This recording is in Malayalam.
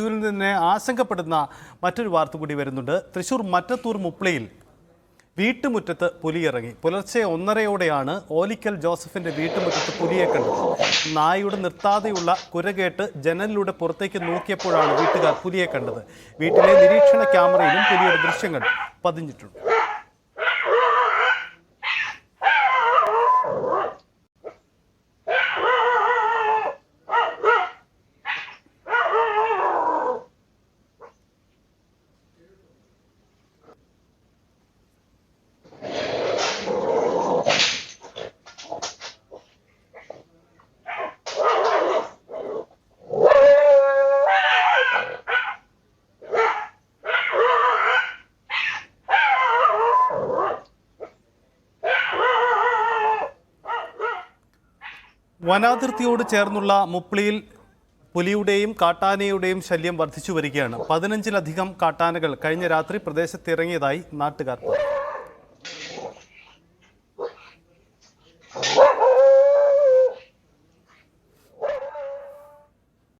ഇതിൽ നിന്ന് ആശങ്കപ്പെടുന്ന മറ്റൊരു വാർത്ത കൂടി വരുന്നുണ്ട്. തൃശൂർ മറ്റത്തൂർ മുപ്ലയിൽ വീട്ടുമുറ്റത്ത് പുലിയിറങ്ങി. പുലർച്ചെ 1:30യോടെയാണ് ഓലിക്കൽ ജോസഫിന്റെ വീട്ടുമുറ്റത്ത് പുലിയെ കണ്ടത്. നായയുടെ നിർത്താതെയുള്ള കുരകേട്ട് ജനലിലൂടെ പുറത്തേക്ക് നോക്കിയപ്പോഴാണ് വീട്ടുകാർ പുലിയെ കണ്ടത്. വീട്ടിലെ നിരീക്ഷണ ക്യാമറയിലും പുലിയുടെ ദൃശ്യങ്ങൾ പതിഞ്ഞിട്ടുണ്ട്. വനാതിർത്തിയോട് ചേർന്നുള്ള മുപ്ലിയിൽ പുലിയുടെയും കാട്ടാനയുടെയും ശല്യം വർദ്ധിച്ചു വരികയാണ്. 15-ലധികം കാട്ടാനകൾ കഴിഞ്ഞ രാത്രി പ്രദേശത്തിറങ്ങിയതായി നാട്ടുകാർ പറഞ്ഞു.